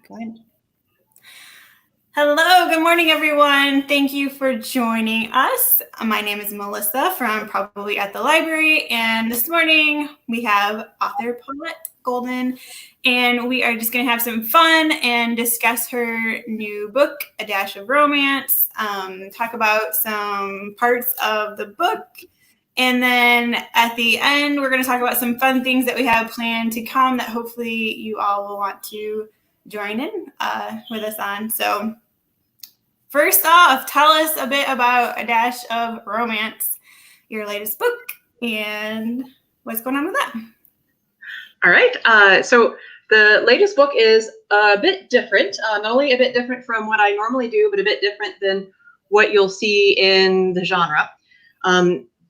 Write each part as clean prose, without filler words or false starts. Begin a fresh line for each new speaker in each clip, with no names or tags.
Good. Hello, good morning, everyone. Thank you for joining us. My name is Melissa from Probably at the Library, and this morning we have author Paullett Golden, and we are just going to have some fun and discuss her new book, A Dash of Romance, talk about some parts of the book, and then at the end, we're going to talk about some fun things that we have planned to come that hopefully you all will want to join in with us on. So first off, tell us a bit about A Dash of Romance, your latest book, and what's going on with that.
All right. So the latest book is a bit different, not only a bit different from what I normally do, but a bit different than what you'll see in the genre.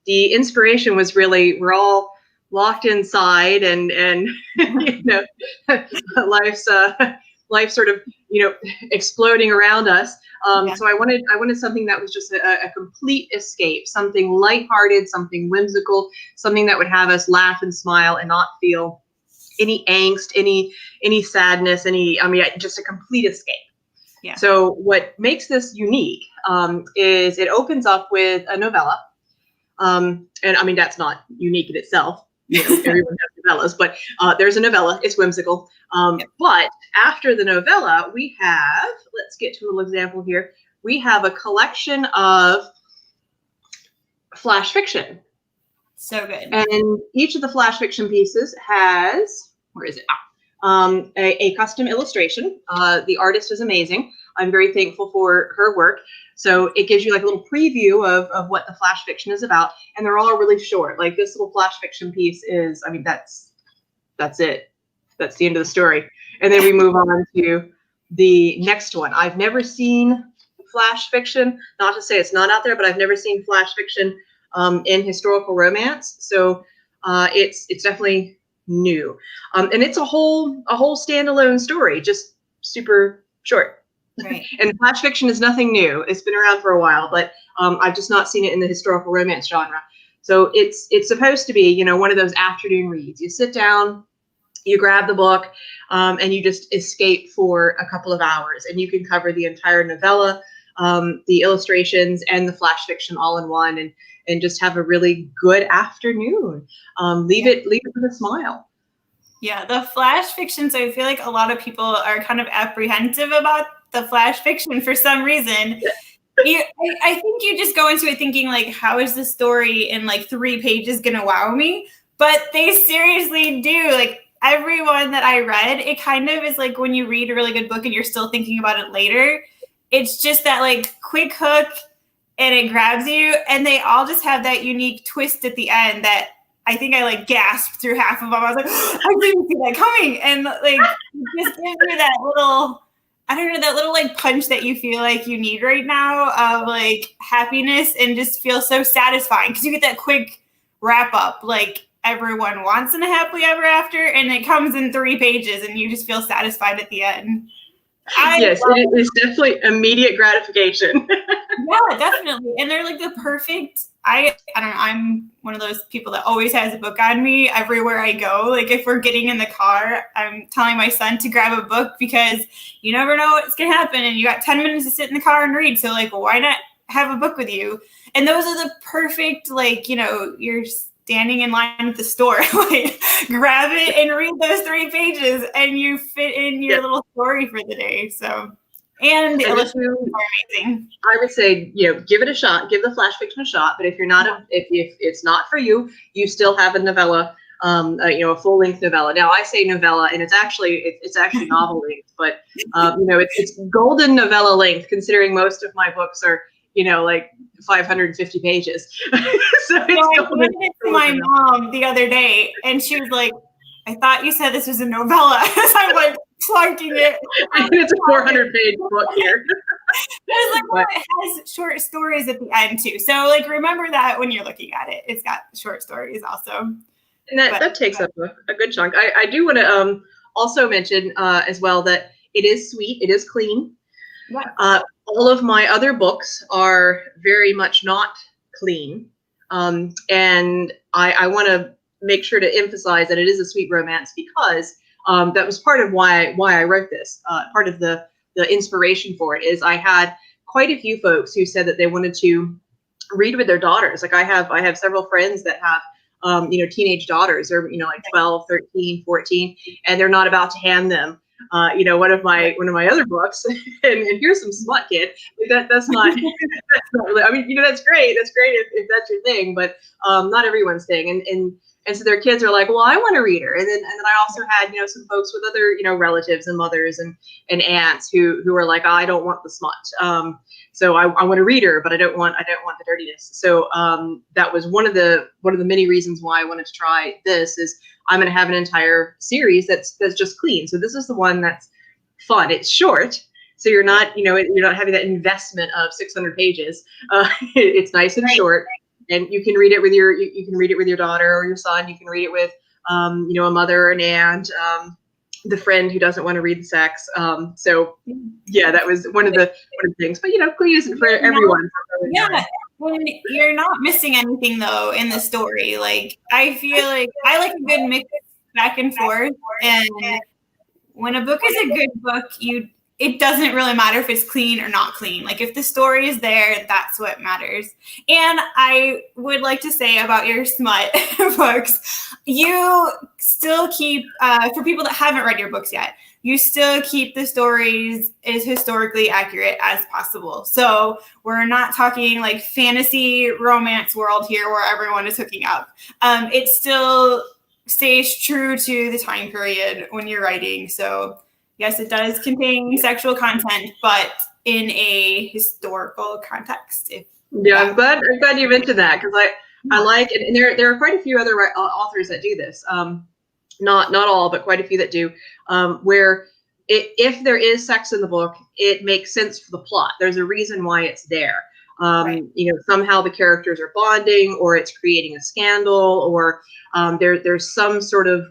The inspiration was really, we're all locked inside and you know, life's sort of, exploding around us. So I wanted something that was just a complete escape, something lighthearted, something whimsical, something that would have us laugh and smile and not feel any angst, any sadness, just a complete escape. Yeah. So what makes this unique is it opens up with a novella. And I mean, that's not unique in itself. Everyone has novellas, but there's a novella. It's whimsical. But after the novella, we have, let's get to a little example here. We have a collection of flash fiction.
So good.
And each of the flash fiction pieces has, where is it? A custom illustration. The artist is amazing. I'm very thankful for her work. So it gives you like a little preview of what the flash fiction is about. And they're all really short. Like this little flash fiction piece is, that's it. That's the end of the story. And then we move on to the next one. I've never seen flash fiction. Not to say it's not out there, but I've never seen flash fiction in historical romance. So it's definitely new. And it's a whole standalone story, just super short. Right. And flash fiction is nothing new. It's been around for a while, but I've just not seen it in the historical romance genre. So it's supposed to be, one of those afternoon reads. You sit down, you grab the book, and you just escape for a couple of hours, and you can cover the entire novella, the illustrations, and the flash fiction all in one, and just have a really good afternoon. Leave it with a smile.
Yeah, the flash fiction. So I feel like a lot of people are kind of apprehensive about the flash fiction for some reason. I think you just go into it thinking like, how is the story in like 3 pages gonna wow me? But they seriously do. Like every one that I read, it kind of is like when you read a really good book and you're still thinking about it later. It's just that like quick hook and it grabs you, and they all just have that unique twist at the end that I think I like gasped through half of them. I was like, I didn't see that coming. And like, just give me that little, I don't know, that little like punch that you feel like you need right now of like happiness, and just feel so satisfying because you get that quick wrap up. Like everyone wants in a happily ever after, and it comes in 3 pages and you just feel satisfied at the end.
Yes, it is definitely immediate gratification.
Yeah, definitely. And they're like the perfect, I don't know, I'm one of those people that always has a book on me everywhere I go. Like if we're getting in the car, I'm telling my son to grab a book because you never know what's going to happen. And you got 10 minutes to sit in the car and read. So like, why not have a book with you? And those are the perfect, like, you're standing in line at the store, like grab it and read those 3 pages and you fit in your little story for the day. So, and the illustrations are amazing.
I would say, give it a shot, give the flash fiction a shot. But if you're not, if it's not for you, you still have a novella, a full length novella. Now I say novella, and it's actually novel length, but it's golden novella length, considering most of my books are, like 550 pages.
So I handed it to my mom the other day, and she was like, I thought you said this was a novella. So I'm like plunking it.
It's a 400-page book here.
I was like, it has short stories at the end too. So like, remember that when you're looking at it. It's got short stories also.
And that takes up a good chunk. I do want to also mention as well that it is sweet. It is clean. Yeah. All of my other books are very much not clean. And I want to make sure to emphasize that it is a sweet romance because that was part of why I wrote this. Part of the inspiration for it is I had quite a few folks who said that they wanted to read with their daughters. Like I have several friends that have teenage daughters, or like 12, 13, 14, and they're not about to hand them one of my other books and here's some smut, kid. That's not that's not really, I mean, that's great if that's your thing, but not everyone's thing. And so their kids are like, well, I want to read her. And then I also had some folks with other relatives and mothers and aunts who are like, I don't want the smut. So I want to read her, but I don't want the dirtiness. So that was one of the many reasons why I wanted to try this. Is I'm going to have an entire series that's just clean. So this is the one that's fun. It's short, so you're not you're not having that investment of 600 pages. It's nice and short, and you can read it with you can read it with your daughter or your son. You can read it with a mother or an aunt. The friend who doesn't want to read the sex. So yeah, that was one of the things. But clean isn't for everyone.
Yeah, when you're not missing anything though in the story. Like I feel like I like a good mix back and forth. And when a book is a good book, it doesn't really matter if it's clean or not clean. Like if the story is there, that's what matters. And I would like to say about your smut books, you still keep, for people that haven't read your books yet, you still keep the stories as historically accurate as possible. So we're not talking like fantasy romance world here where everyone is hooking up. It still stays true to the time period when you're writing. So yes, it does contain sexual content, but in a historical context.
I'm glad you mentioned that, because I like it, and there are quite a few other authors that do this. Not all, but quite a few that do. Where if there is sex in the book, it makes sense for the plot. There's a reason why it's there. Somehow the characters are bonding, or it's creating a scandal, or there's some sort of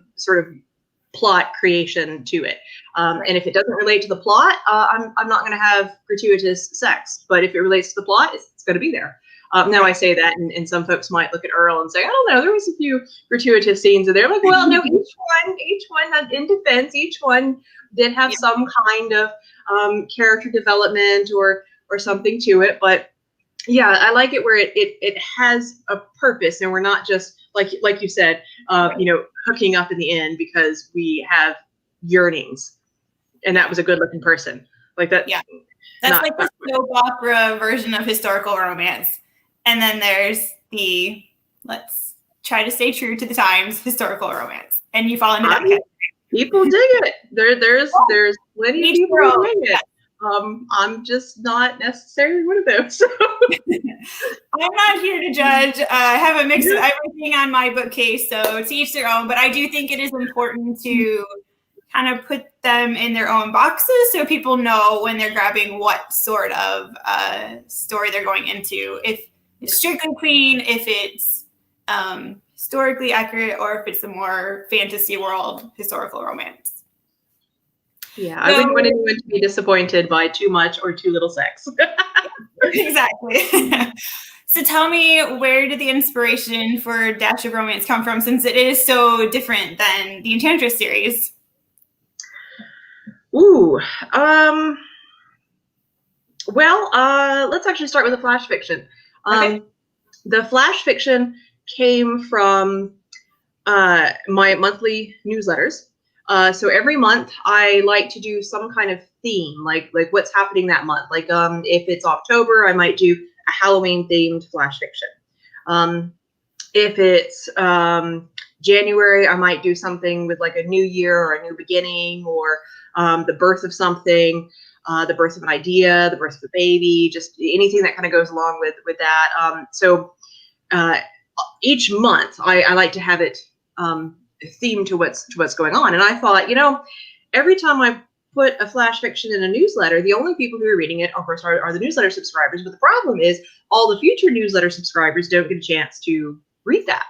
plot creation to it. And if it doesn't relate to the plot, I'm not going to have gratuitous sex. But if it relates to the plot, it's going to be there. Now I say that, and some folks might look at Earl and say, I don't know, there was a few gratuitous scenes in there. Like, well, no, each one had, in defense, each one did have some kind of character development or something to it. But yeah, I like it where it has a purpose, and we're not just like you said, hooking up in the end because we have yearnings, and that was a good-looking person like that.
Yeah, that's like the soap opera version of historical romance. And then there's the let's try to stay true to the times historical romance, and you fall into that category.
People dig it. There's plenty of people who dig it. I'm just not necessarily one of those. So.
I'm not here to judge. I have a mix of everything on my bookcase, so to each their own. But I do think it is important to kind of put them in their own boxes so people know when they're grabbing what sort of story they're going into. If it's strictly clean, if it's historically accurate, or if it's a more fantasy world historical romance.
Yeah, I wouldn't want anyone to be disappointed by too much or too little sex.
Exactly. So tell me, where did the inspiration for Dash of Romance come from, since it is so different than the Enchantress series?
Ooh, well, let's actually start with the flash fiction.
Okay.
The flash fiction came from my monthly newsletters. So every month I like to do some kind of theme, like what's happening that month. Like if it's October, I might do a Halloween themed flash fiction. If it's January, I might do something with like a new year or a new beginning, or the birth of something, the birth of an idea, the birth of a baby, just anything that kind of goes along with that. So each month I like to have it themed to what's going on. And I thought, every time I put a flash fiction in a newsletter, the only people who are reading it, of course, are the newsletter subscribers. But the problem is all the future newsletter subscribers don't get a chance to read that.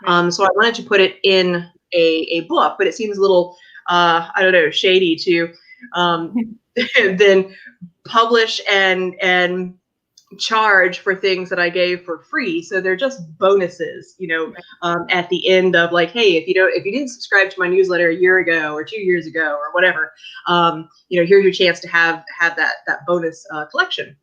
Right. So I wanted to put it in a book, but it seems a little, I don't know, shady to then publish and charge for things that I gave for free. So they're just bonuses, at the end of like, hey, if you didn't subscribe to my newsletter a year ago or 2 years ago or whatever, here's your chance to have that bonus collection.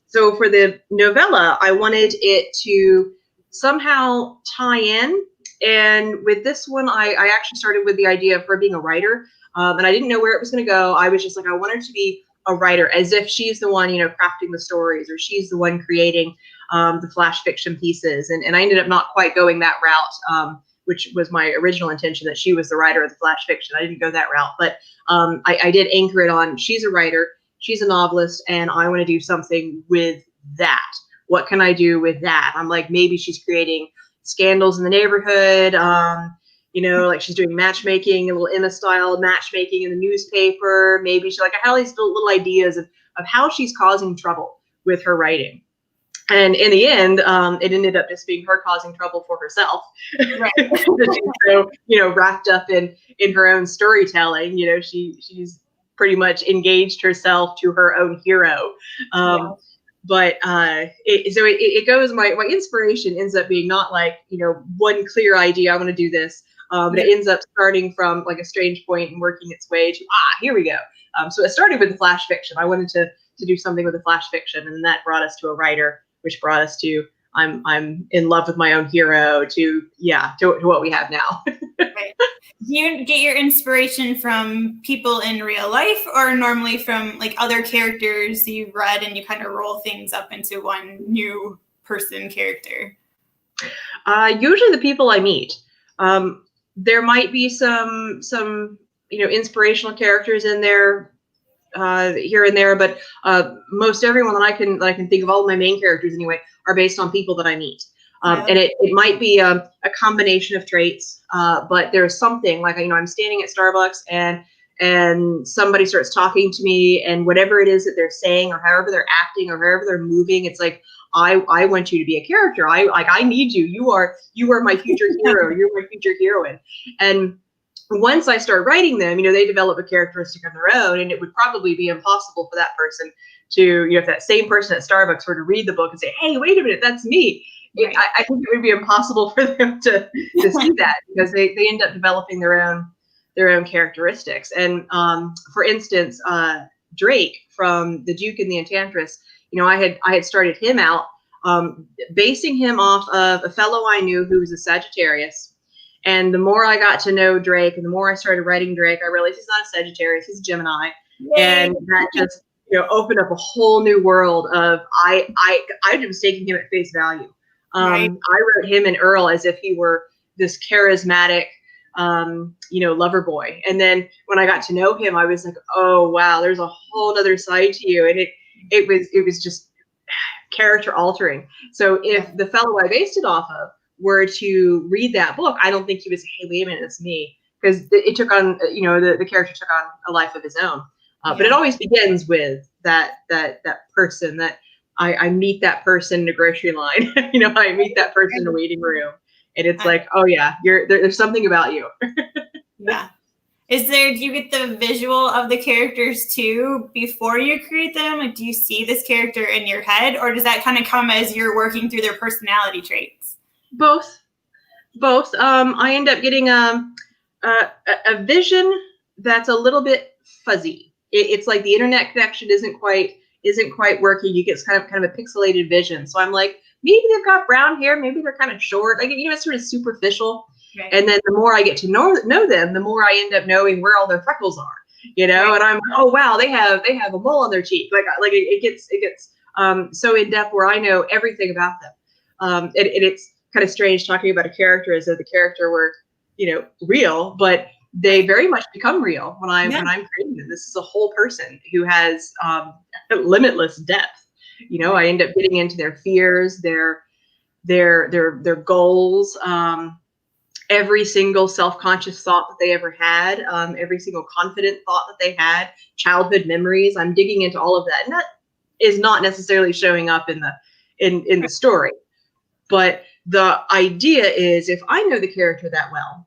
So for the novella, I wanted it to somehow tie in. And with this one, I actually started with the idea of her being a writer. And I didn't know where it was going to go. I was just like, I want her to be a writer, as if she's the one, crafting the stories, or she's the one creating the flash fiction pieces. And I ended up not quite going that route, which was my original intention, that she was the writer of the flash fiction. I didn't go that route, but I did anchor it on, she's a writer, she's a novelist, and I want to do something with that. What can I do with that? I'm like, maybe she's creating scandals in the neighborhood, like she's doing matchmaking, a little Emma style matchmaking in the newspaper. Maybe she, like, I had all these little ideas of how she's causing trouble with her writing. And in the end, it ended up just being her causing trouble for herself. Right. She's so, wrapped up in her own storytelling. She's pretty much engaged herself to her own hero. But it goes, my inspiration ends up being not like, one clear idea, I want to do this. But it ends up starting from like a strange point and working its way to, here we go. So it started with the flash fiction. I wanted to do something with the flash fiction, and that brought us to a writer, which brought us to I'm in love with my own hero, to what we have now.
Right. Do you get your inspiration from people in real life, or normally from like other characters you've read and you kind of roll things up into one new person character?
Usually the people I meet. There might be some inspirational characters in there here and there, but most everyone that I can think of, all of my main characters anyway, are based on people that I meet. And it might be a combination of traits, but there's something like, I'm standing at Starbucks and somebody starts talking to me, and whatever it is that they're saying, or however they're acting, or however they're moving, it's like, I want you to be a character. I need you. You are my future hero. You're my future heroine. And once I start writing them, they develop a characteristic of their own, and it would probably be impossible for that person to, if that same person at Starbucks were to read the book and say, hey, wait a minute, that's me. Right. I think it would be impossible for them to see that, because they end up developing their own characteristics. And for instance, Drake from The Duke and the Enchantress, I had started him out basing him off of a fellow I knew who was a Sagittarius. And the more I got to know Drake, and the more I started writing Drake, I realized he's not a Sagittarius, he's a Gemini. Yay. And that just opened up a whole new world of I was taking him at face value. Right. I wrote him and Earl as if he were this charismatic lover boy. And then when I got to know him, I was like, oh wow, there's a whole other side to you. And it was just character altering. So if the fellow I based it off of were to read that book, I don't think he was, hey, wait a minute, it's me. Because it took on, the character took on a life of his own. But it always begins with that person that I meet that person in a grocery line. I meet that person in a waiting room. And it's like, oh yeah, there's something about you.
Yeah. Do you get the visual of the characters too before you create them? Like, do you see this character in your head, or does that kind of come as you're working through their personality traits?
Both. I end up getting a vision that's a little bit fuzzy. It's like the internet connection isn't quite working. You get kind of a pixelated vision. So I'm like, maybe they've got brown hair, maybe they're kind of short. Like, it's sort of superficial. Right. And then the more I get to know them, the more I end up knowing where all their freckles are. Right. And I'm, oh wow, they have a mole on their cheek. Like it gets so in depth where I know everything about them. And it's kind of strange talking about a character as though the character were, real, but they very much become real when I'm creating them. This is a whole person who has limitless depth. I end up getting into their fears, their goals, every single self-conscious thought that they ever had, every single confident thought that they had, childhood memories. I'm digging into all of that, and that is not necessarily showing up in the story. But the idea is, if I know the character that well,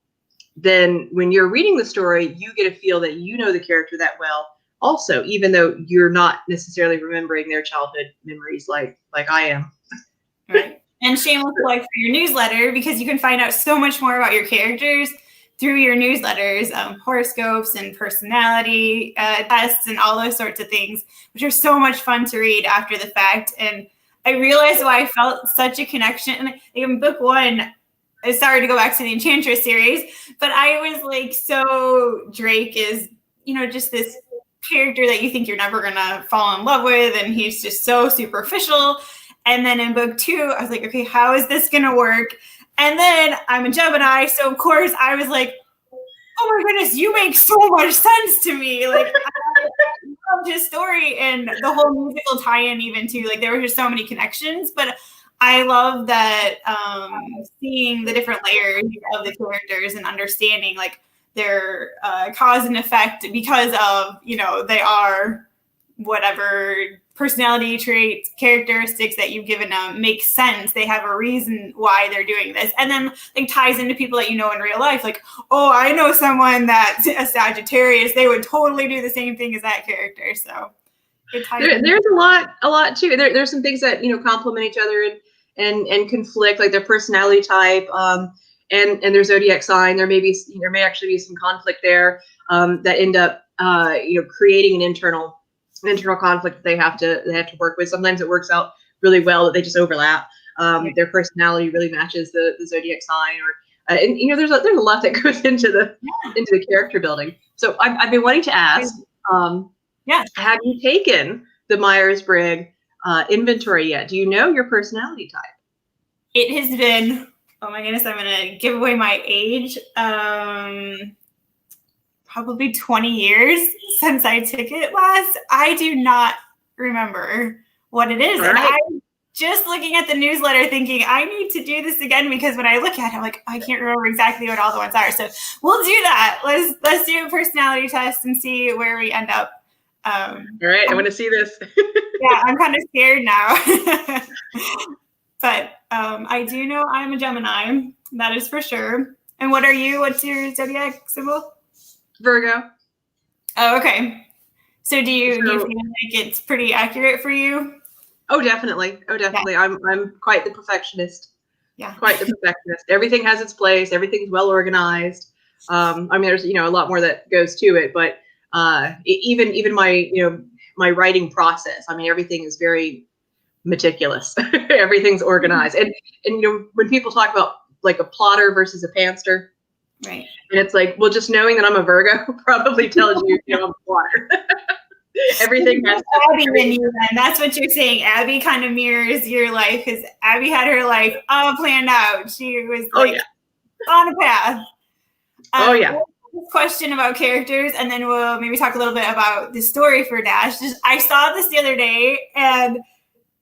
then when you're reading the story, you get a feel that you know the character that well also, even though you're not necessarily remembering their childhood memories like I am.
Right. And shameless plug for your newsletter, because you can find out so much more about your characters through your newsletters, horoscopes and personality tests and all those sorts of things, which are so much fun to read after the fact. And I realized why I felt such a connection. And in book 1, sorry to go back to the Enchantress series, but I was like, so Drake is, just this character that you think you're never going to fall in love with. And he's just so superficial. And then in book 2, I was like, okay, how is this going to work? And then I'm a Gemini. So of course I was like, oh my goodness, you make so much sense to me. Like, I loved his story and the whole musical tie-in even too. Like, there were just so many connections, but I love that seeing the different layers of the characters and understanding like their cause and effect because of, they are whatever personality traits, characteristics that you've given them make sense. They have a reason why they're doing this. And then like ties into people that you know in real life. Like, oh, I know someone that's a Sagittarius. They would totally do the same thing as that character. So it ties
there's a lot too. There's some things that, complement each other and conflict, like their personality type, and their zodiac sign. There may actually be some conflict there that end up creating an internal conflict that they have to work with. Sometimes it works out really well that they just overlap. Their personality really matches the zodiac sign, or and there's a lot that goes into the character building. So I've been wanting to ask, have you taken the Myers-Briggs inventory yet? Do you know your personality type?
It has been, oh my goodness, I'm gonna give away my age. Probably 20 years since I took it last. I do not remember what it is. Right. And I'm just looking at the newsletter thinking, I need to do this again, because when I look at it, I'm like, I can't remember exactly what all the ones are. So we'll do that. Let's do a personality test and see where we end up.
All right, I want to see this.
Yeah, I'm kind of scared now. But I do know I'm a Gemini. That is for sure. And what are you? What's your zodiac symbol?
Virgo.
Oh, okay. So do you feel like it's pretty accurate for you?
Oh, definitely. Yeah. I'm quite the perfectionist.
Yeah.
Quite the perfectionist. Everything has its place. Everything's well organized. There's a lot more that goes to it, but even my my writing process. Everything is very meticulous. Everything's organized. And when people talk about like a plotter versus a pantser,
right.
And it's like, well, just knowing that I'm a Virgo probably tells you, I'm a plotter. Everything has
Abby in you then. That's what you're saying. Abby kind of mirrors your life, because Abby had her life all planned out. She was on a path. Question about characters, and then we'll maybe talk a little bit about the story for Dash. I saw this the other day, and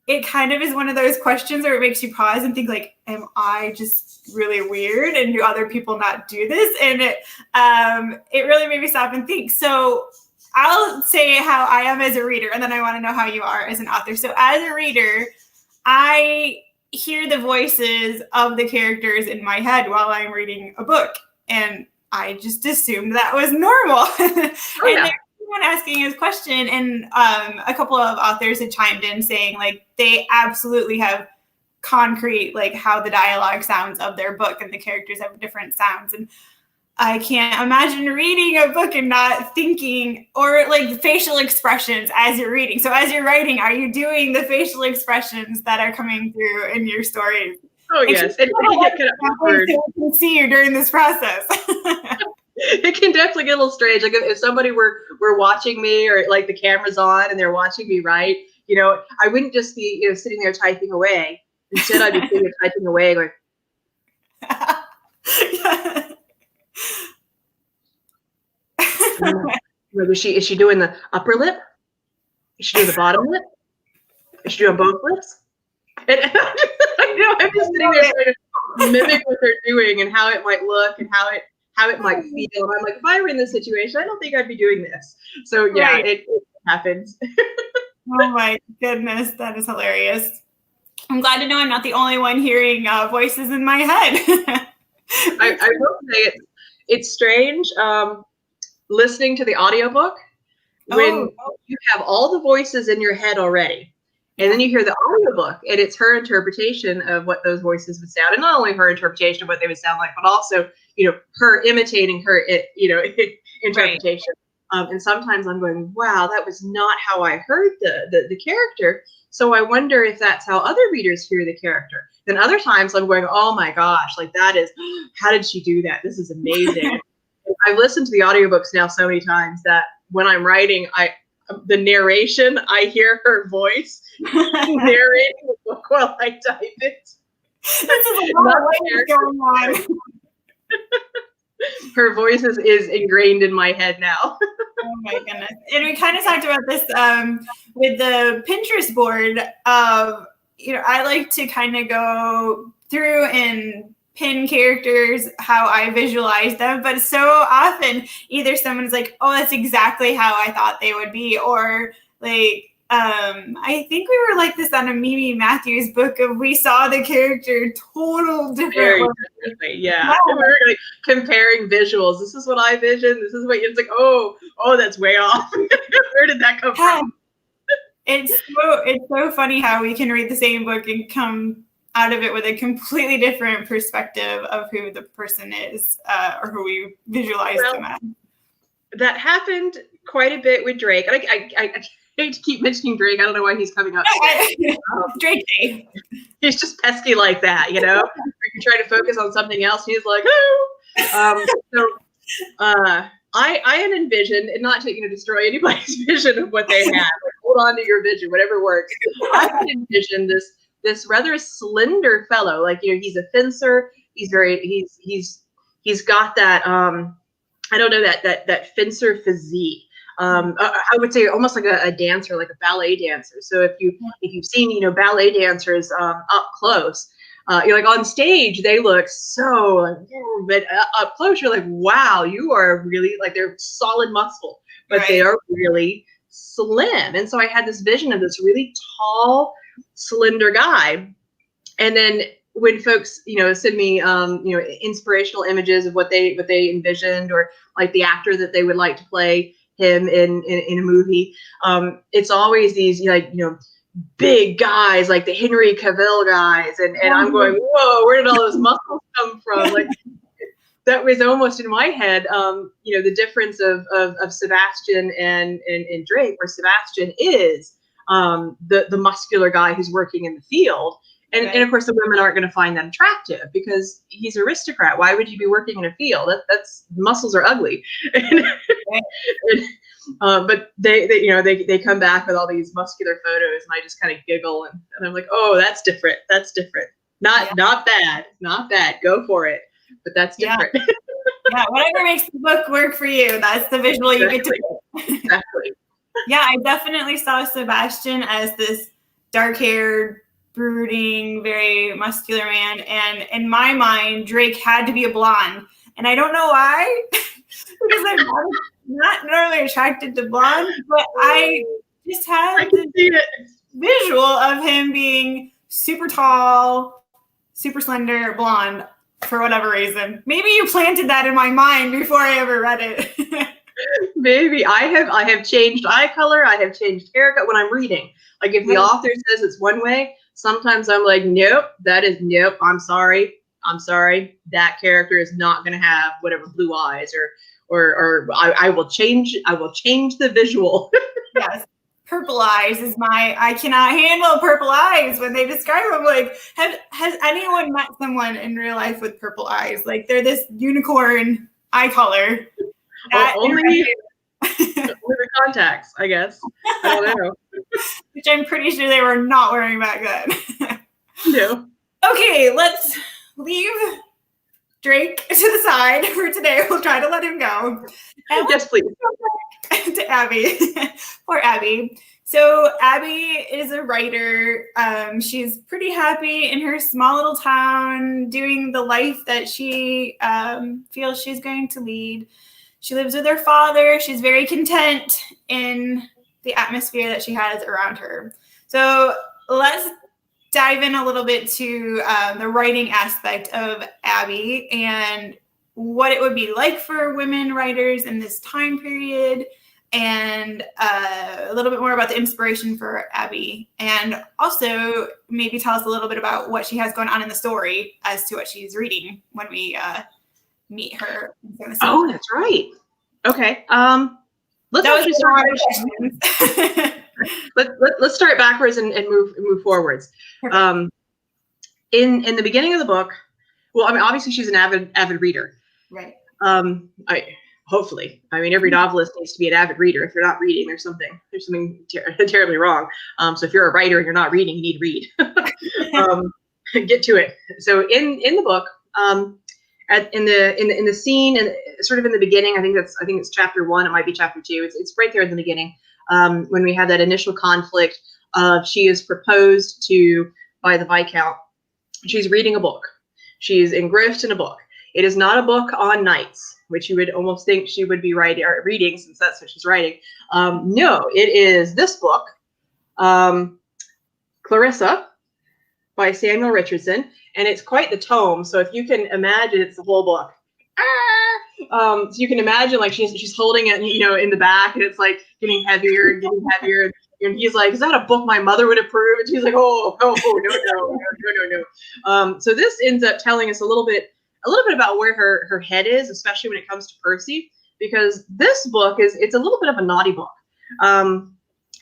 it kind of is one of those questions where it makes you pause and think like, am I just really weird, and do other people not do this? And it really made me stop and think. So I'll say how I am as a reader, and then I want to know how you are as an author. So as a reader, I hear the voices of the characters in my head while I'm reading a book, and I just assumed that was normal. And there's someone asking his question, and a couple of authors had chimed in saying like they absolutely have concrete like how the dialogue sounds of their book, and the characters have different sounds. And I can't imagine reading a book and not thinking, or like facial expressions as you're reading. So as you're writing, are you doing the facial expressions that are coming through in your stories?
Oh, yes. It can get kind of awkward.
I can see you during this process.
It can definitely get a little strange. Like if somebody were watching me, or like the camera's on and they're watching me write, I wouldn't just be, sitting there typing away. Instead, I'd be sitting there typing away going, is she doing the upper lip? Is she doing the bottom lip? Is she doing both lips? And I'm just sitting there trying to mimic what they're doing and how it might look and how it might feel. And I'm like, if I were in this situation, I don't think I'd be doing this. So yeah, right. It happens.
Oh my goodness, that is hilarious. I'm glad to know I'm not the only one hearing voices in my head.
I will say it's strange listening to the audiobook when you have all the voices in your head already, and then you hear the audiobook, and it's her interpretation of what those voices would sound, and not only her interpretation of what they would sound like, but also, her imitating her, interpretation. Right. And sometimes I'm going, wow, that was not how I heard the character. So I wonder if that's how other readers hear the character. Then other times I'm going, oh my gosh, like that is, how did she do that? This is amazing. I've listened to the audiobooks now so many times that when I'm writing, the narration, I hear her voice narrating the book while I type it.
This is a lot of going on.
Her voice is ingrained in my head now.
Oh my goodness. And we kind of talked about this with the Pinterest board of, I like to kind of go through and pin characters how I visualize them, but so often either someone's like, oh, that's exactly how I thought they would be, or like I think we were like this on a Mimi Matthews book of we saw the character total different
differently. Yeah. We were like comparing visuals. This is what I vision. This is what it's like, oh, that's way off. Where did that come from?
It's so funny how we can read the same book and come out of it with a completely different perspective of who the person is, or who we visualize them as.
That happened quite a bit with Drake. I hate to keep mentioning Drake. I don't know why he's coming up.
Drake Day.
He's just pesky like that, you can try to focus on something else. He's like, oh. I had envisioned, and not to destroy anybody's vision of what they had. Like, hold on to your vision, whatever works. I had envisioned this rather slender fellow, like he's a fencer. He's got that I don't know, that fencer physique. I would say almost like a dancer, like a ballet dancer. So if you've seen ballet dancers up close, you're like on stage they look so, but up close you're like, wow, you are really like, they're solid muscle, but they are really slim. And so I had this vision of this really tall, slender guy. And then when folks, send me, inspirational images of what they envisioned, or like the actor that they would like to play him in a movie, it's always these, big guys, like the Henry Cavill guys. And I'm going, whoa, where did all those muscles come from? Like, that was almost in my head, the difference of Sebastian and Drake, where Sebastian is the muscular guy who's working in the field. And of course, the women aren't going to find that attractive because he's an aristocrat. Why would you be working in a field? That's muscles are ugly. But they come back with all these muscular photos, and I just kind of giggle, and I'm like, oh, that's different. That's different. Not bad. Go for it. But that's different.
Yeah, whatever makes the book work for you. That's the visual you get to.
Exactly.
Yeah, I definitely saw Sebastian as this dark-haired, brooding, very muscular man, and in my mind, Drake had to be a blonde, and I don't know why, because I'm not normally attracted to blonde, but I just had the visual of him being super tall, super slender, blonde, for whatever reason. Maybe you planted that in my mind before I ever read it.
Maybe I have changed eye color. I have changed haircut when I'm reading. Like if the author says it's one way, sometimes I'm like, nope, I'm sorry. That character is not going to have whatever blue eyes, or I will change the visual.
Yes. Purple eyes is I cannot handle purple eyes when they describe them. Like, has anyone met someone in real life with purple eyes? Like, they're this unicorn eye color.
Only the contacts, I guess. I don't know.
Which I'm pretty sure they were not wearing back then.
No.
Okay, let's leave Drake to the side for today. We'll try to let him go. And
yes, please.
Go back to Abby. Poor Abby. So Abby is a writer. She's pretty happy in her small little town, doing the life that she feels she's going to lead. She lives with her father. She's very content in the atmosphere that she has around her. So let's dive in a little bit to the writing aspect of Abby and what it would be like for women writers in this time period. and a little bit more about the inspiration for Abby, and also maybe tell us a little bit about what she has going on in the story as to what she's reading when we meet her.
Oh, that's right. Okay. Let's actually start. Let's start backwards and move forwards. In the beginning of the book, well, I mean, obviously she's an avid reader,
right?
Hopefully, I mean, every novelist needs to be an avid reader. If you're not reading, there's something terribly wrong. So if you're a writer and you're not reading, you need to read. Get to it. So in the book, in the scene and sort of in the beginning, I think it's chapter 1. It might be chapter 2. It's right there in the beginning, when we have that initial conflict of she is proposed to by the Viscount. She's reading a book. She's engrossed in a book. It is not a book on knights, which you would almost think she would be reading, since that's what she's writing. No, it is this book, Clarissa, by Samuel Richardson, and it's quite the tome. So if you can imagine, it's the whole book. So you can imagine, like, she's holding it, in the back, and it's like getting heavier and getting heavier. And he's like, "Is that a book my mother would approve?" And she's like, "Oh, no. So this ends up telling us a little bit about where her head is, especially when it comes to Percy, because this book it's a little bit of a naughty book.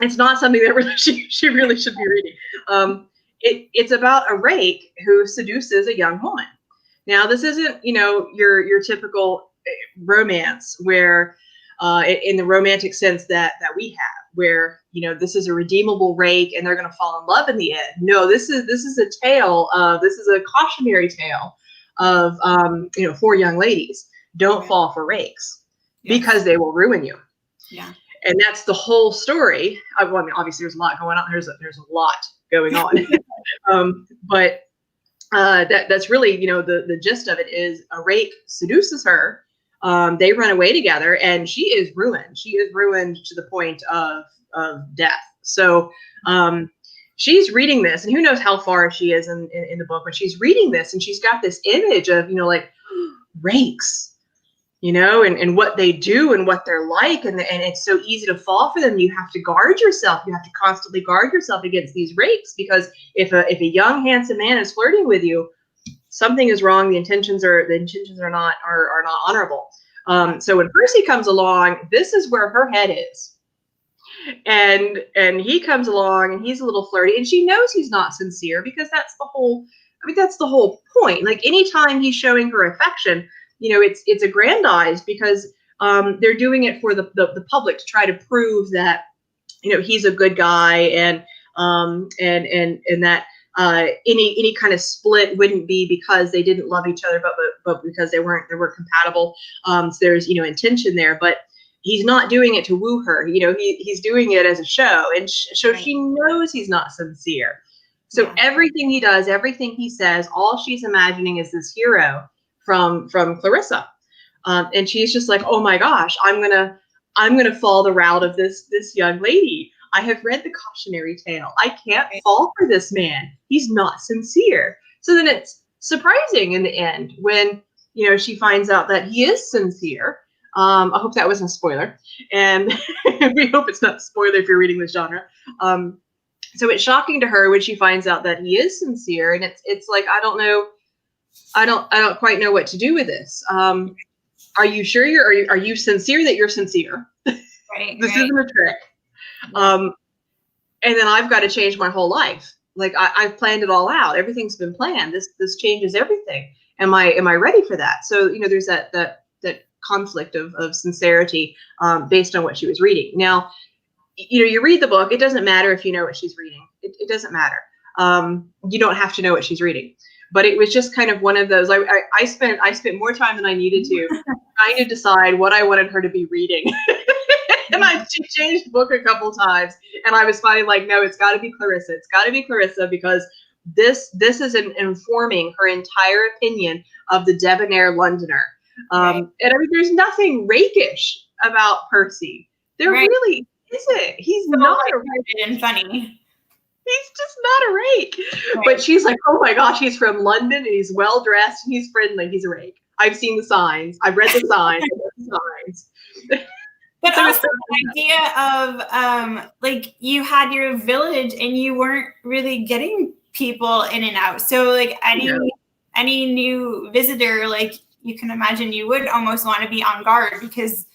It's not something that really she really should be reading. It's about a rake who seduces a young woman. Now, this isn't, your typical romance where, in the romantic sense that we have, where, this is a redeemable rake and they're going to fall in love in the end. No, this is a tale of, this is a cautionary tale of, 4 young ladies. Don't fall for rakes, because they will ruin you.
Yeah.
And that's the whole story. Well, I mean, obviously there's a lot going on. There's a lot going on. But that's really, the gist of it is a rake seduces her. They run away together, and she is ruined. She is ruined to the point of death. So she's reading this, and who knows how far she is in the book, but she's reading this, and she's got this image of, like rakes, and what they do and what they're like. And it's so easy to fall for them. You have to guard yourself. You have to constantly guard yourself against these rakes, because if a young, handsome man is flirting with you, something is wrong. The intentions are not honorable. So when Percy comes along, this is where her head is. And he comes along, and he's a little flirty, and she knows he's not sincere, because that's the whole point. Like, anytime he's showing her affection, it's aggrandized, because they're doing it for the public, to try to prove that, he's a good guy, and that any kind of split wouldn't be because they didn't love each other, but because they weren't compatible. So there's, intention there, but he's not doing it to woo her. He's doing it as a show, and so she knows he's not sincere. So everything he does, everything he says, all she's imagining is this hero from Clarissa, and she's just like, "Oh my gosh, I'm gonna fall the route of this young lady. I have read the cautionary tale. I can't fall for this man. He's not sincere." So then it's surprising in the end when, she finds out that he is sincere. I hope that wasn't a spoiler, and we hope it's not a spoiler if you're reading this genre. So it's shocking to her when she finds out that he is sincere, and it's like, I don't know. I don't quite know what to do with this. Are you sure are you sincere that you're sincere?
Right.
This isn't a trick. And then I've got to change my whole life. Like, I've planned it all out. Everything's been planned. This changes everything. Am I ready for that? So, there's that conflict of sincerity, based on what she was reading. Now, you read the book. It doesn't matter if you know what she's reading. It doesn't matter. You don't have to know what she's reading. But it was just kind of one of those. I spent more time than I needed to trying to decide what I wanted her to be reading. And I changed book a couple times, and I was finally like, no, it's got to be Clarissa. It's got to be Clarissa, because this is informing her entire opinion of the debonair Londoner. And I mean, there's nothing rakish about Percy. There really isn't. He's so not a rake.
And funny.
He's just not a rake. Right. But she's like, oh my gosh, he's from London, and he's well dressed, and he's friendly. He's a rake. I've seen the signs. I've read the signs.
But also the idea of like you had your village and you weren't really getting people in and out. So like any new visitor, like you can imagine you would almost want to be on guard because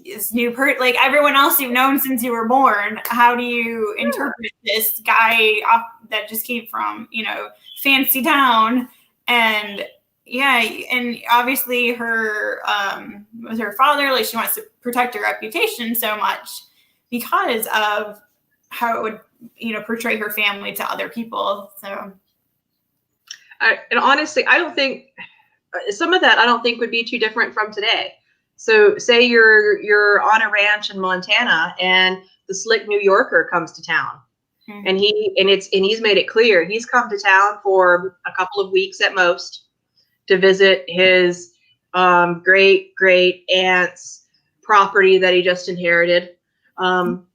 this new like everyone else you've known since you were born. How do you interpret this guy that just came from, you know, fancy town? And yeah, and obviously her was her father, like she wants to protect her reputation so much because of how it would, you know, portray her family to other people. So
and honestly, I don't think some of that I don't think would be too different from today. So say you're on a ranch in Montana and the slick New Yorker comes to town. Mm-hmm. And he's made it clear he's come to town for a couple of weeks at most to visit his great aunt's property that he just inherited. And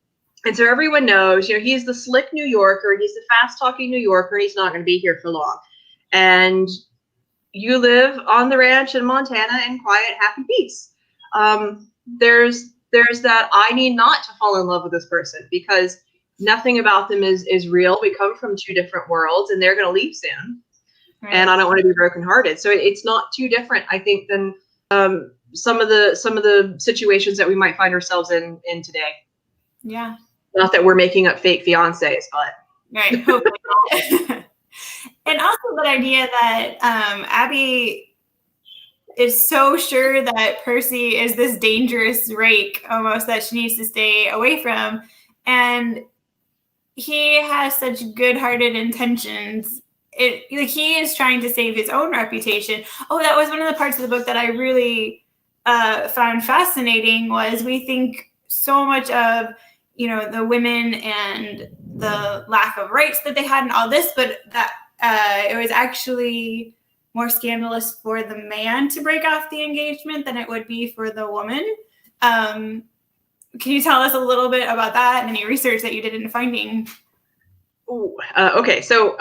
so everyone knows, you know, he's the slick New Yorker, he's the fast talking New Yorker, he's not going to be here for long. And you live on the ranch in Montana in quiet, happy peace. There's that I need not to fall in love with this person because nothing about them is real. We come from two different worlds and they're going to leave soon. Right. And I don't want to be brokenhearted. So it's not too different, I think, than some of the situations that we might find ourselves in today.
Yeah.
Not that we're making up fake fiancés, but
right. Hopefully not. And also that idea that Abby is so sure that Percy is this dangerous rake almost that she needs to stay away from. And he has such good-hearted intentions. Like he is trying to save his own reputation. Oh, that was one of the parts of the book that I really found fascinating was we think so much of, you know, the women and the lack of rights that they had and all this, but that it was actually more scandalous for the man to break off the engagement than it would be for the woman. Can you tell us a little bit about that and any research that you did in finding?
Okay, so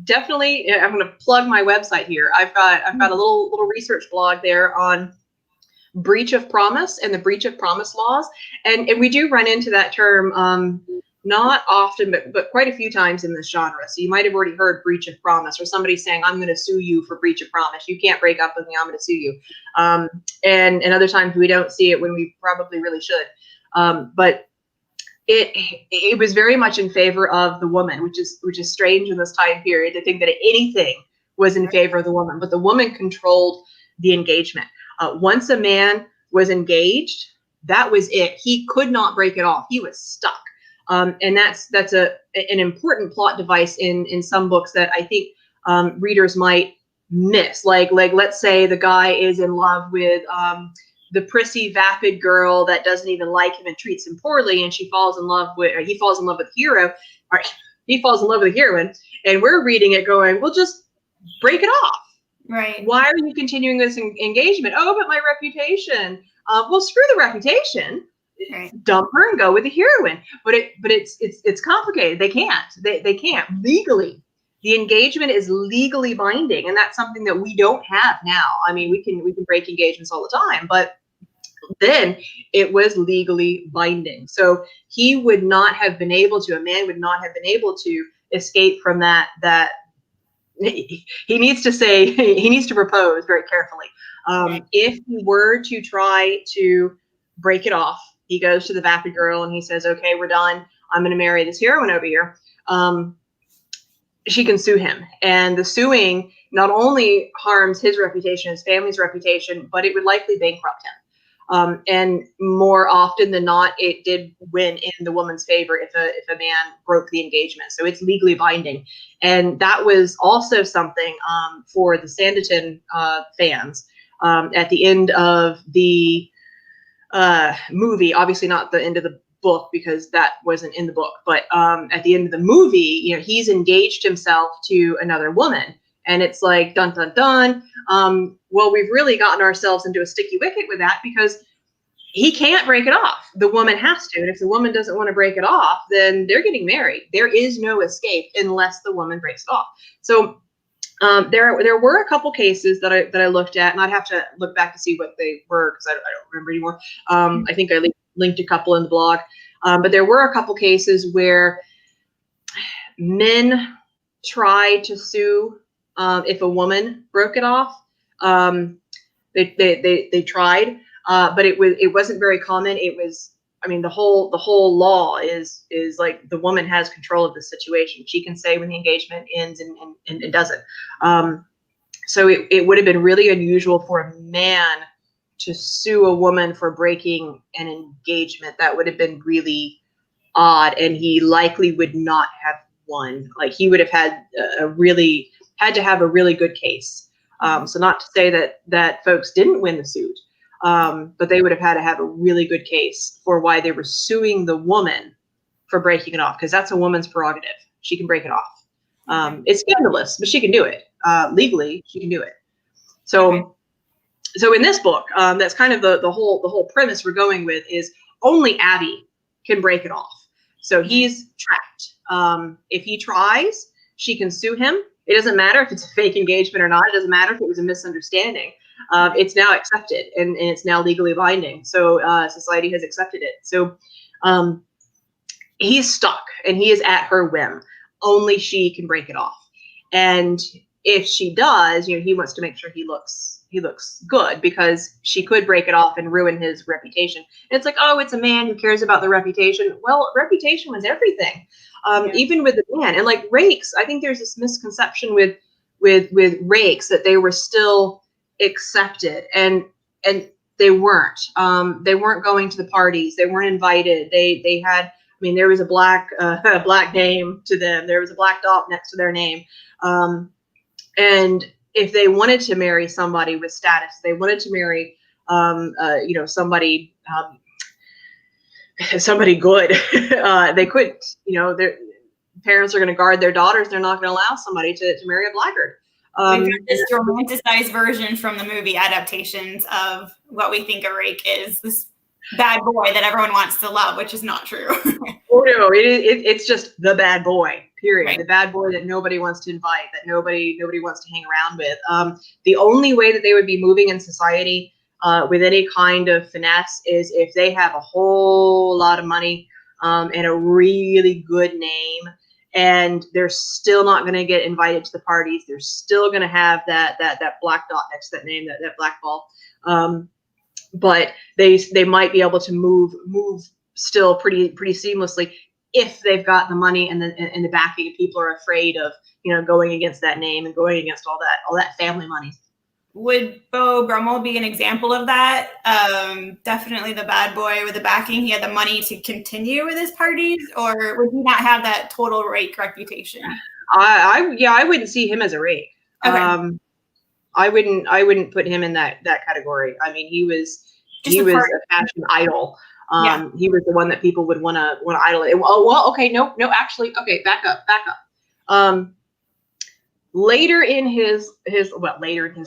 definitely, I'm going to plug my website here. I've got a little research blog there on breach of promise and the breach of promise laws, and we do run into that term not often, but quite a few times in this genre. So you might have already heard breach of promise, or somebody saying, "I'm going to sue you for breach of promise. You can't break up with me. I'm going to sue you." And other times we don't see it when we probably really should. But it was very much in favor of the woman, which is strange in this time period to think that anything was in favor of the woman. But the woman controlled the engagement. Once a man was engaged, that was it. He could not break it off. He was stuck. And that's an important plot device in some books that I think readers might miss. Like let's say the guy is in love with the prissy, vapid girl that doesn't even like him and treats him poorly, and he falls in love with the hero, or he falls in love with the heroine, and we're reading it going, well, just break it off.
Right.
Why are you continuing this engagement? Oh, but my reputation. Well, screw the reputation. Right. Dump her and go with the heroine. But it's complicated. They can't legally. The engagement is legally binding, and that's something that we don't have now. I mean, we can break engagements all the time, but then it was legally binding. So a man would not have been able to escape from that. He needs to propose very carefully. If he were to try to break it off, he goes to the vapid girl and he says, "Okay, we're done. I'm going to marry this heroine over here." She can sue him, and the suing not only harms his reputation, his family's reputation, but it would likely bankrupt him. And more often than not, it did win in the woman's favor if a man broke the engagement. So it's legally binding, and that was also something for the Sanditon fans at the end of the movie. Obviously, not the end of the book because that wasn't in the book, but at the end of the movie, you know, he's engaged himself to another woman, and it's like dun dun dun. Well, we've really gotten ourselves into a sticky wicket with that because he can't break it off. The woman has to, and if the woman doesn't want to break it off, then they're getting married. There is no escape unless the woman breaks it off. So there were a couple cases that I looked at, and I'd have to look back to see what they were because I don't remember anymore. I think I linked a couple in the blog. But there were a couple cases where men tried to sue if a woman broke it off. They tried, but it wasn't very common. It was, I mean, the whole law is like the woman has control of the situation. She can say when the engagement ends and doesn't. So it would have been really unusual for a man to sue a woman for breaking an engagement. That would have been really odd, and he likely would not have won. Like, he would have had to have a really good case. So not to say that folks didn't win the suit, but they would have had to have a really good case for why they were suing the woman for breaking it off, because that's a woman's prerogative. She can break it off. It's scandalous, but she can do it. Legally, she can do it. So in this book, that's kind of the whole premise we're going with, is only Abby can break it off. So he's trapped. If he tries, she can sue him. It doesn't matter if it's a fake engagement or not. It doesn't matter if it was a misunderstanding. It's now accepted and it's now legally binding. So society has accepted it. So he's stuck and he is at her whim. Only she can break it off. And if she does, he wants to make sure he looks good, because she could break it off and ruin his reputation. And it's like, oh, it's a man who cares about the reputation. Well, reputation was everything. Even with the man, and like rakes, I think there's this misconception with rakes that they were still accepted, and they weren't. They weren't going to the parties. They weren't invited. They had, I mean, there was a black name to them. There was a black dot next to their name. And if they wanted to marry somebody with status, they wanted to marry, somebody good, they couldn't. Their parents are going to guard their daughters. They're not going to allow somebody to marry a blackguard.
We've got this romanticized version from the movie adaptations of what we think a rake is, this bad boy that everyone wants to love, which is not true.
Oh no, it's just the bad boy, period.
Right.
The bad boy that nobody wants to invite, that nobody wants to hang around with. The only way that they would be moving in society with any kind of finesse is if they have a whole lot of money and a really good name, and they're still not going to get invited to the parties. They're still going to have that black dot next to that name, that black ball. But they might be able to move still pretty seamlessly if they've got the money and the backing, and people are afraid of going against that name and going against all that family money.
Would Beau Brummel be an example of that? Definitely the bad boy with the backing. He had the money to continue with his parties, or would he not have that total rake reputation?
I wouldn't see him as a rake.
Okay.
I wouldn't put him in that category. I mean, he was a fashion idol. He was the one that people would want to idolize. Oh, well, okay, no, actually, okay, back up. Later in his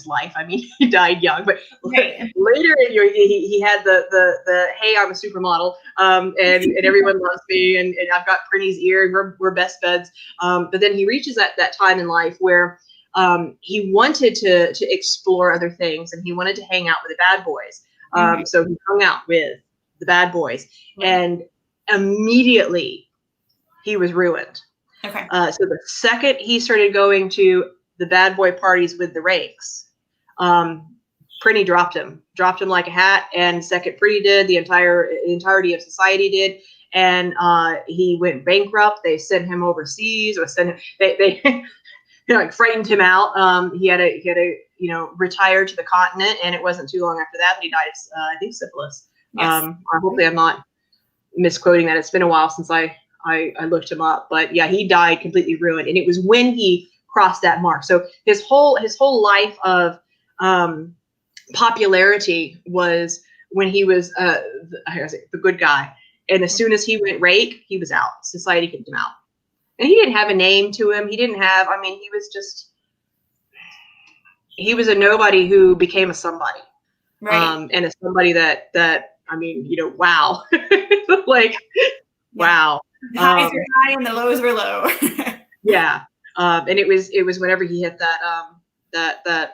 life, I mean, he died young, but later he had the hey, I'm a supermodel, and everyone loves me, and I've got Prinny's ear, and we're best buds. But then he reaches that time in life where he wanted to explore other things, and he wanted to hang out with the bad boys. So he hung out with the bad boys, and immediately he was ruined.
Okay.
So the second he started going to the bad boy parties with the rakes, Prinny dropped him like a hat. And second Prinny did, the entirety of society did. And he went bankrupt. They sent him overseas, or they like frightened him out. He had to retire to the continent, and it wasn't too long after that he died of I think syphilis.
Yes.
Hopefully I'm not misquoting that. It's been a while since I looked him up, but yeah, he died completely ruined, and it was when he crossed that mark. So his whole life of popularity was when he was the good guy, and as soon as he went rake, he was out. Society kicked him out, and he didn't have a name to him. He didn't have. I mean, he was a nobody who became a somebody,
Right.
And a somebody that I mean, wow, like wow.
The highs were high and the lows were low.
Yeah. And it was whenever he hit that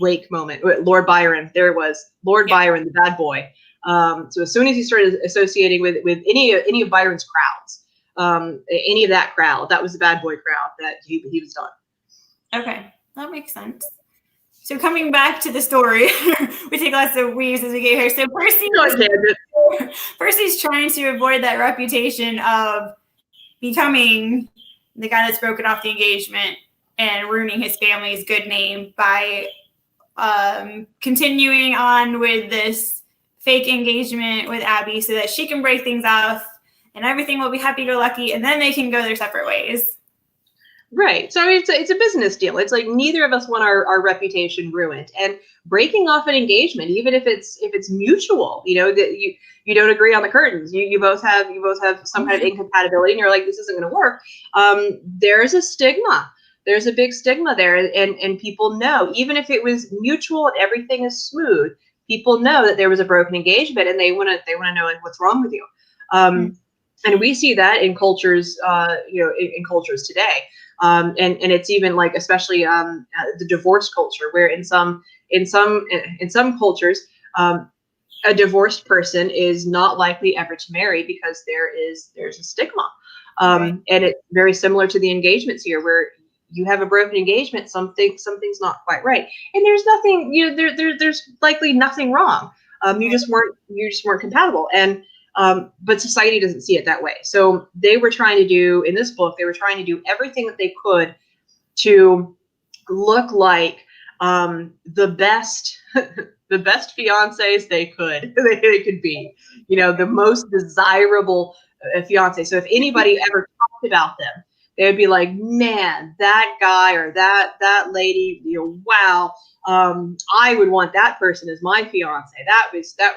wake moment. Lord Byron, there it was. Lord Byron, the bad boy. So as soon as he started associating with any of Byron's crowds, any of that crowd, that was the bad boy crowd that he was done.
Okay, that makes sense. So coming back to the story, we take lots of weaves as we get here. So Percy's trying to avoid that reputation of becoming the guy that's broken off the engagement and ruining his family's good name by continuing on with this fake engagement with Abby so that she can break things off and everything will be happy-go-lucky, and then they can go their separate ways.
Right. So it's a business deal. It's like neither of us want our reputation ruined. And breaking off an engagement, even if it's mutual, that you don't agree on the curtains, you both have some kind of incompatibility, and you're like, this isn't going to work. There's a stigma. There's a big stigma there, and people know, even if it was mutual and everything is smooth, people know that there was a broken engagement, and they want to know, like, what's wrong with you. And we see that in cultures, in cultures today. And it's even like, especially the divorce culture, where in some cultures, a divorced person is not likely ever to marry because there's a stigma. And it's very similar to the engagements here, where you have a broken engagement, something's not quite right, and there's nothing, there's likely nothing wrong. You just weren't compatible, and but society doesn't see it that way. So they were trying to do, in this book, they were trying to do everything that they could to look like the best fiancés they could be, the most desirable fiance. So if anybody ever talked about them, they would be like, man, that guy or that lady, wow, I would want that person as my fiance.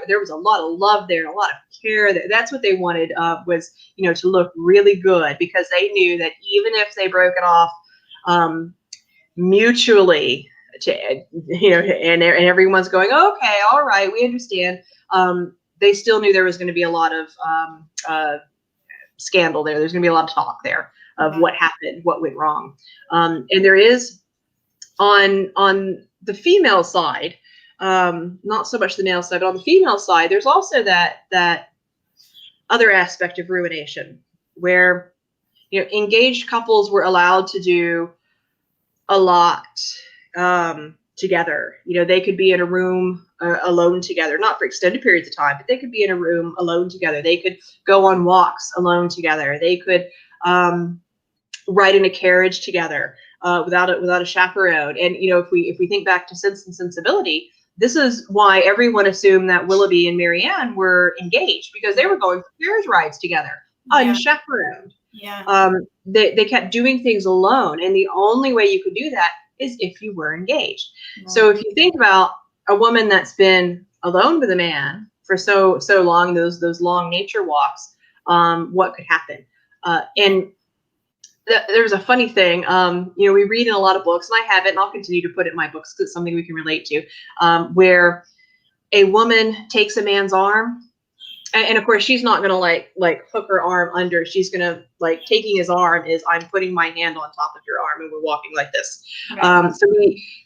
There was a lot of love there, and a lot of care. That's what they wanted, was, to look really good, because they knew that even if they broke it off mutually, and everyone's going, okay, all right, we understand. They still knew there was going to be a lot of scandal there. There's going to be a lot of talk there of what happened, what went wrong. And there is on the female side, not so much the male side, but on the female side, there's also that other aspect of ruination, where engaged couples were allowed to do a lot together. They could be in a room alone together, not for extended periods of time, but they could be in a room alone together. They could go on walks alone together. They could ride in a carriage together without a chaperone. And if we think back to Sense and Sensibility, this is why everyone assumed that Willoughby and Marianne were engaged, because they were going for carriage rides together, unchaperoned.
Yeah.
They kept doing things alone, and the only way you could do that is if you were engaged. Right. So if you think about a woman that's been alone with a man for so long, those long nature walks, what could happen? And there's a funny thing, we read in a lot of books, and I have it, and I'll continue to put it in my books because it's something we can relate to, where a woman takes a man's arm, and of course she's not going to like hook her arm under. She's going to, like, taking his arm is, I'm putting my hand on top of your arm and we're walking like this. Right. So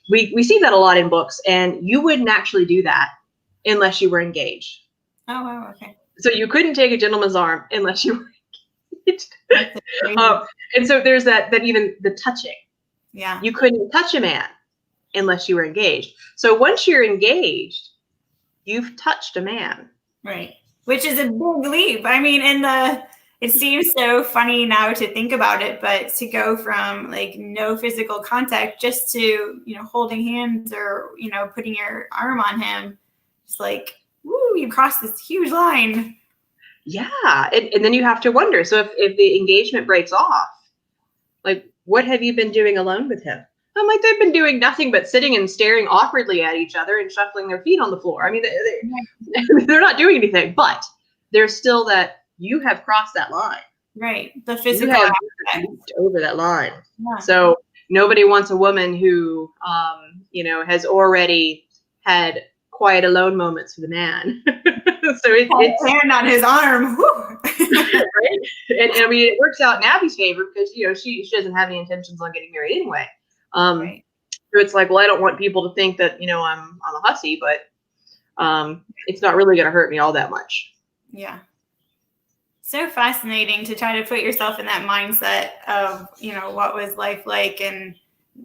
we see that a lot in books, and you wouldn't actually do that unless you were engaged.
Oh, wow, okay.
So you couldn't take a gentleman's arm unless you were engaged. And so there's that even the touching.
Yeah. You
couldn't touch a man unless you were engaged. So once you're engaged, you've touched a man.
Right. Which is a big leap. I mean, it seems so funny now to think about it, but to go from like no physical contact just to, holding hands or, putting your arm on him, it's like, woo, you crossed this huge line.
Yeah. And then you have to wonder, so if the engagement breaks off, like, what have you been doing alone with him? I'm like, they've been doing nothing but sitting and staring awkwardly at each other and shuffling their feet on the floor. I mean, they're not doing anything, but there's still that you have crossed that line.
Right. The physical.
You have over that line. Yeah. So nobody wants a woman who, has already had quiet alone moments with a man. So it's
hand on his arm.
Right? And I mean, it works out in Abby's favor because, she doesn't have any intentions on getting married anyway. Right. So it's like, well, I don't want people to think that, I'm a hussy, but it's not really going to hurt me all that much.
Yeah. So fascinating to try to put yourself in that mindset of, what was life like and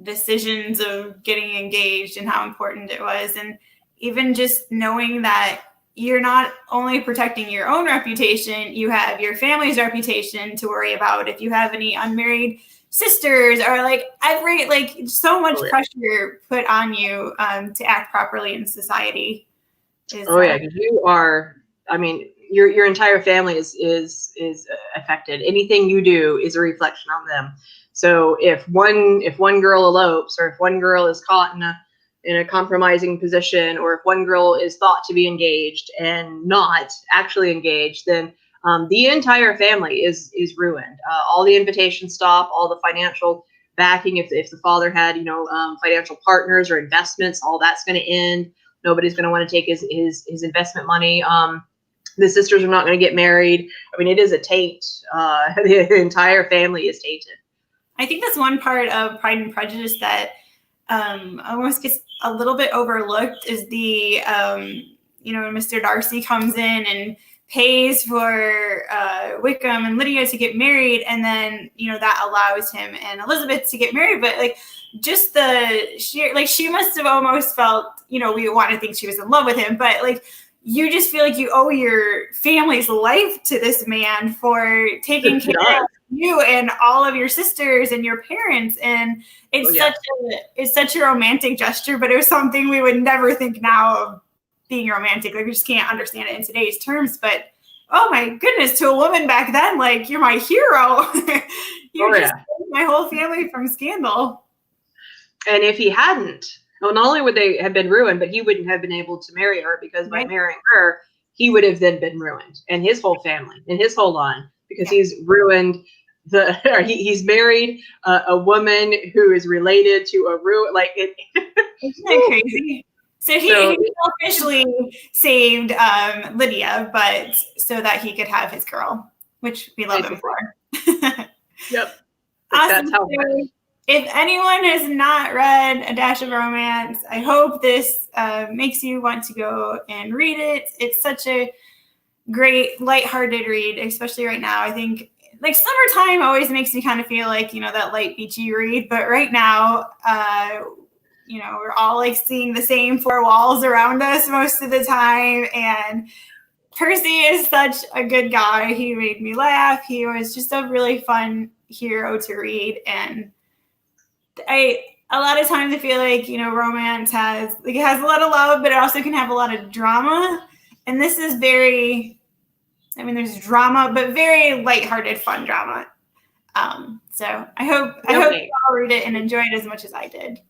decisions of getting engaged and how important it was. And even just knowing that you're not only protecting your own reputation, you have your family's reputation to worry about. If you have any unmarried sisters or so much pressure put on you to act properly in society.
Because you are, your entire family is affected. Anything you do is a reflection on them. So if one girl elopes, or if one girl is caught in a compromising position, or if one girl is thought to be engaged and not actually engaged, then the entire family is ruined. All the invitations stop, all the financial backing. If the father had financial partners or investments, all that's going to end. Nobody's going to want to take his investment money. The sisters are not going to get married. It is a taint. The entire family is tainted.
I think that's one part of Pride and Prejudice that almost gets a little bit overlooked is the, when Mr. Darcy comes in and pays for Wickham and Lydia to get married, and then, that allows him and Elizabeth to get married. But just the sheer, she must have almost felt, we want to think she was in love with him, but you just feel like you owe your family's life to this man for taking care of you and all of your sisters and your parents. And it's such a romantic gesture, but it was something we would never think now of being romantic. We just can't understand it in today's terms. But oh my goodness, to a woman back then, you're my hero. You just saved my whole family from scandal.
And if he hadn't, not only would they have been ruined, but he wouldn't have been able to marry her, because by marrying her, he would have then been ruined, and his whole family and his whole line, because he's ruined he's married a woman who is related to a ruin.
Isn't that crazy? So he officially saved Lydia, but so that he could have his girl, which we love him for.
Yep.
Awesome. If anyone has not read A Dash of Romance, I hope this makes you want to go and read it. It's such a great, lighthearted read, especially right now. I think summertime always makes me kind of feel like, that light beachy read. But right now, we're all seeing the same four walls around us most of the time. And Percy is such a good guy. He made me laugh. He was just a really fun hero to read. And a lot of times I feel like, romance has a lot of love, but it also can have a lot of drama. And this is there's drama, but very lighthearted, fun drama. So I hope you all read it and enjoy it as much as I did.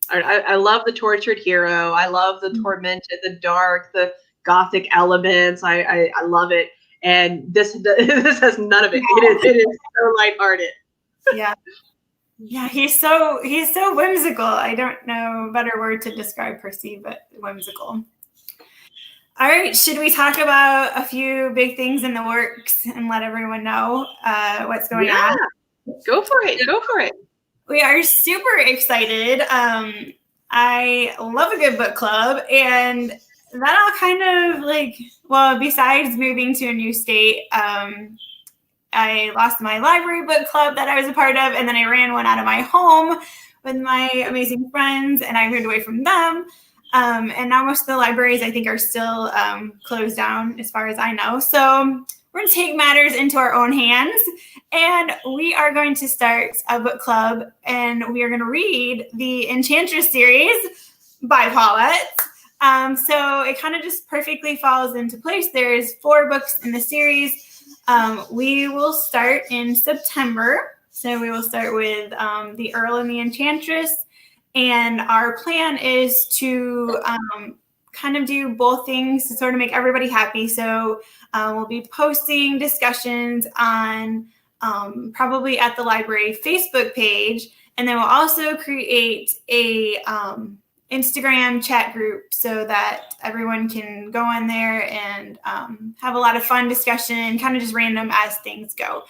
I love the tortured hero. I love the tormented, the dark, the gothic elements. I love it. And this has none of it. It is so lighthearted.
Yeah. Yeah, he's so whimsical. I don't know a better word to describe Percy, but whimsical. All right, should we talk about a few big things in the works and let everyone know what's going on?
Go for it.
We are super excited. I love a good book club, and that all kind of besides moving to a new state, I lost my library book club that I was a part of, and then I ran one out of my home with my amazing friends, and I moved away from them. And now most of the libraries, I think, are still closed down as far as I know. So we're going to take matters into our own hands, and we are going to start a book club, and we are going to read the Enchantress series by Paullett. So it kind of just perfectly falls into place. There's 4 books in the series. We will start in September. So we will start with the Earl and the Enchantress. And our plan is to kind of do both things to sort of make everybody happy. So we'll be posting discussions on probably at the library Facebook page. And then we'll also create a Instagram chat group so that everyone can go on there and have a lot of fun discussion, kind of just random as things go.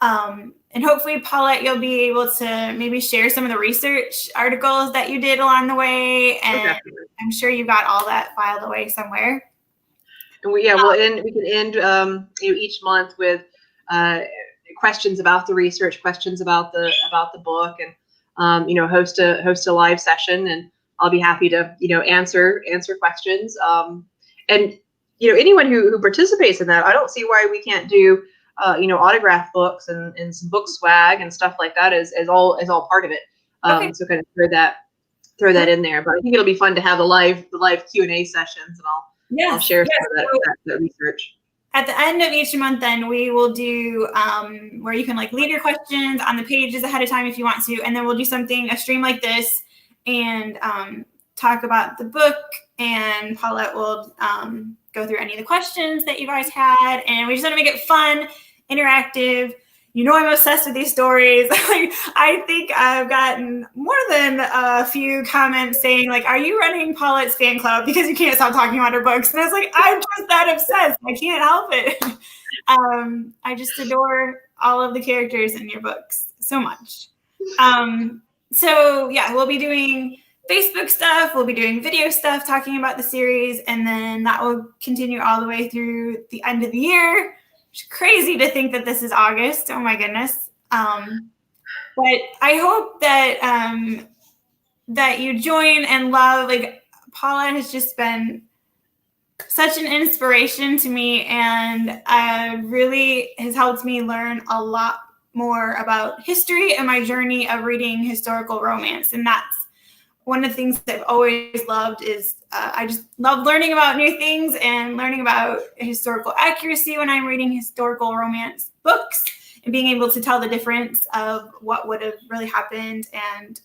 And hopefully, Paullett, you'll be able to maybe share some of the research articles that you did along the way. And I'm sure you got all that filed away somewhere.
And we can end each month with questions about the research, questions about the book, and host a live session, and I'll be happy to answer questions. And anyone who participates in that, I don't see why we can't do autograph books and some book swag and stuff like that as all part of it.
Okay.
So kind of throw that in there. But I think it'll be fun to have the live Q&A sessions, and I'll share some of that research.
At the end of each month, then we will do where you can leave your questions on the pages ahead of time if you want to, and then we'll do a stream like this, and talk about the book, and Paullett will go through any of the questions that you guys had, and we just want to make it fun, interactive. I'm obsessed with these stories. I think I've gotten more than a few comments saying, are you running Paulett's fan club because you can't stop talking about her books? And I was like, I'm just that obsessed. I can't help it. I just adore all of the characters in your books so much. So yeah, we'll be doing Facebook stuff. We'll be doing video stuff talking about the series. And then that will continue all the way through the end of the year. It's crazy to think that this is August. Oh my goodness. But I hope that that you join and love. Paullett has just been such an inspiration to me, and really has helped me learn a lot more about history and my journey of reading historical romance. And that's one of the things that I've always loved is I just love learning about new things and learning about historical accuracy when I'm reading historical romance books, and being able to tell the difference of what would have really happened and,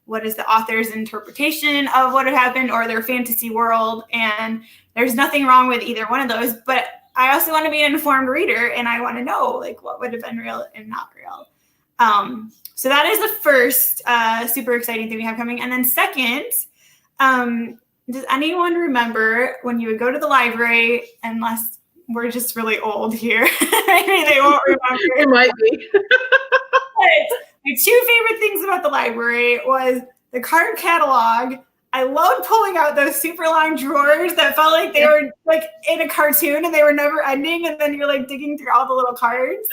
what is the author's interpretation of what had happened or their fantasy world. And there's nothing wrong with either one of those, but I also want to be an informed reader, and I want to know what would have been real and not real. So that is the first super exciting thing we have coming. And then second, does anyone remember when you would go to the library, unless we're just really old here, maybe they won't remember.
It might be.
But my two favorite things about the library was the card catalog. I loved pulling out those super long drawers that felt like they were in a cartoon and they were never ending. And then you're digging through all the little cards.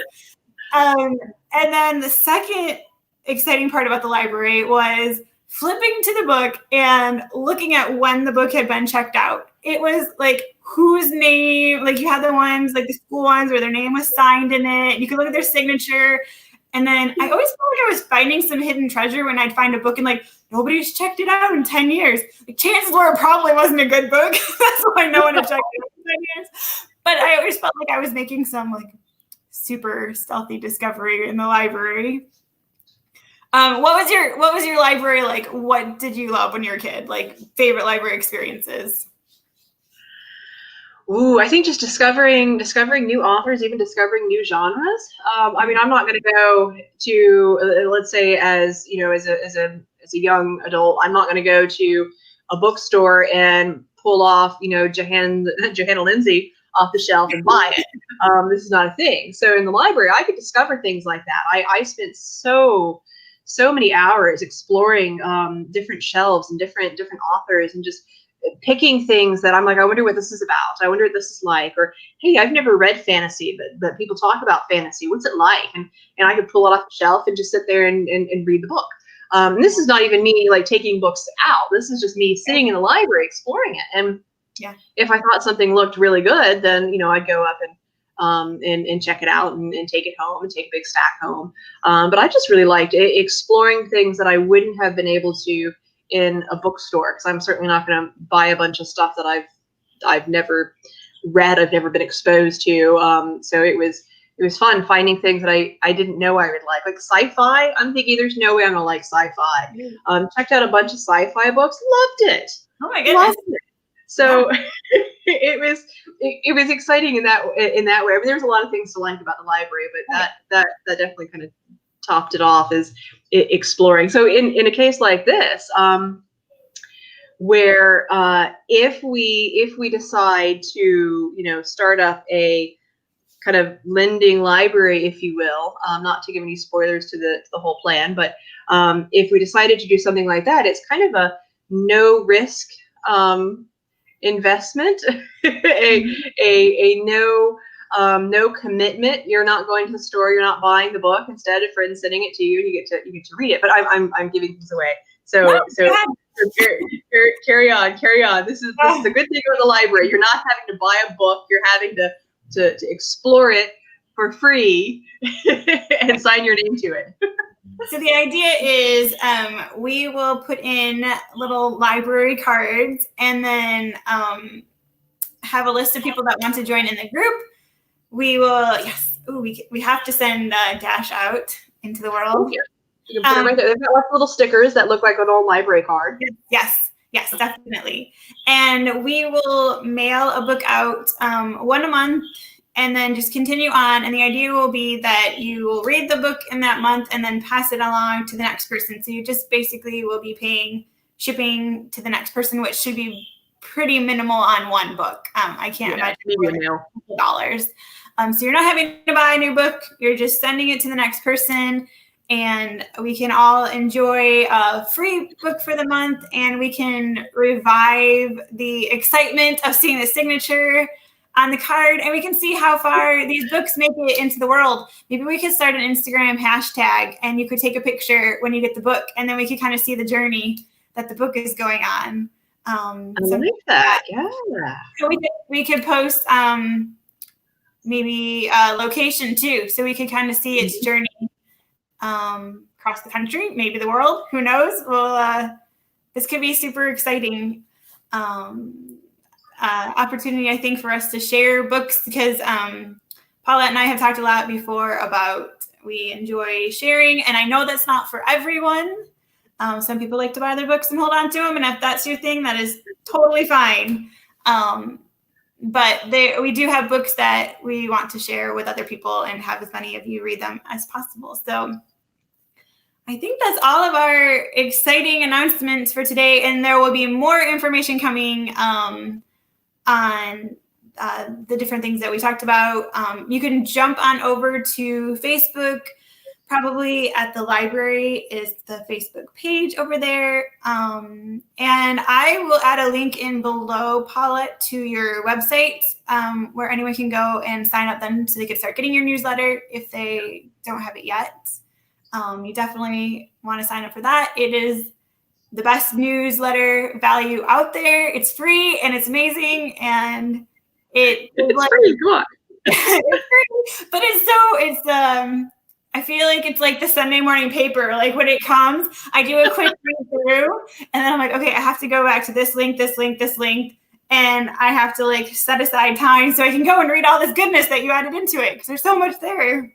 And then the second exciting part about the library was flipping to the book and looking at when the book had been checked out. It was whose name, you had the ones, the school ones where their name was signed in it. You could look at their signature. And then I always felt I was finding some hidden treasure when I'd find a book and nobody's checked it out in 10 years. Chances were it probably wasn't a good book. That's why no one had checked it out in 10 years. But I always felt like I was making some super stealthy discovery in the library. What was your library like? What did you love when you were a kid? Favorite library experiences?
Ooh, I think just discovering new authors, even discovering new genres. I mean, I'm not going to go to, let's say, as a young adult, I'm not going to go to a bookstore and pull off, Johanna Lindsay off the shelf and buy it. This is not a thing. So in the library, I could discover things like that. I spent so many hours exploring different shelves and different authors, and just picking things that I'm I wonder what this is about. I wonder what this is like. Or, hey, I've never read fantasy, but people talk about fantasy. What's it like? And I could pull it off the shelf and just sit there and read the book. And this is not even me taking books out. This is just me sitting in the library exploring it. And if I thought something looked really good, then I'd go up and check it out and take it home and take a big stack home. But I just really liked exploring things that I wouldn't have been able to in a bookstore, because I'm certainly not going to buy a bunch of stuff that I've never read, I've never been exposed to. So it was fun finding things that I didn't know I would like sci-fi. I'm thinking there's no way I'm gonna like sci-fi. Checked out a bunch of sci-fi books, loved it.
Oh my goodness.
So it was exciting in that way. I mean, there's a lot of things to like about the library, but that definitely kind of topped it off, is exploring. So in a case like this, where if we decide to start up a kind of lending library, if you will. Not to give any spoilers to the whole plan, but if we decided to do something like that, it's kind of a no risk investment, a no commitment. You're not going to the store. You're not buying the book. Instead, a friend sending it to you, and you get to read it. But I'm giving things away. So carry on. This is the good thing about the library. You're not having to buy a book. You're having to explore it for free and sign your name to it.
So the idea is we will put in little library cards and then have a list of people that want to join in the group. We will, we have to send Dash out into the world.
Yeah. You can put it right there. They've got lots of little stickers that look like an old library card.
Yes, definitely. And we will mail a book out one a month and then just continue on. And the idea will be that you will read the book in that month and then pass it along to the next person. So you just basically will be paying shipping to the next person, which should be pretty minimal on one book. I can't imagine $dollars. So you're not having to buy a new book. You're just sending it to the next person. And we can all enjoy a free book for the month, and we can revive the excitement of seeing the signature on the card, and we can see how far these books make it into the world. Maybe we could start an Instagram hashtag, and you could take a picture when you get the book, and then we could kind of see the journey that the book is going on.
I like that. Yeah.
So we could post maybe a location too, so we could kind of see its journey across the country, maybe the world. Who knows? Well, this could be super exciting opportunity, I think, for us to share books, because Paullett and I have talked a lot before about we enjoy sharing, and I know that's not for everyone. Some people like to buy their books and hold on to them, and if that's your thing, that is totally fine. But we do have books that we want to share with other people and have as many of you read them as possible. So I think that's all of our exciting announcements for today, and there will be more information coming on the different things that we talked about. You can jump on over to Facebook. Probably at the library is the Facebook page over there. And I will add a link in below, Paullett, to your website where anyone can go and sign up then so they can start getting your newsletter if they don't have it yet. You definitely want to sign up for that. It is the best newsletter value out there. It's free and it's amazing, and it's
pretty good.
It's free, but I feel like it's like the Sunday morning paper. Like when it comes, I do a quick read through, and then I'm like, okay, I have to go back to this link, and I have to like set aside time so I can go and read all this goodness that you added into it, because there's so much there.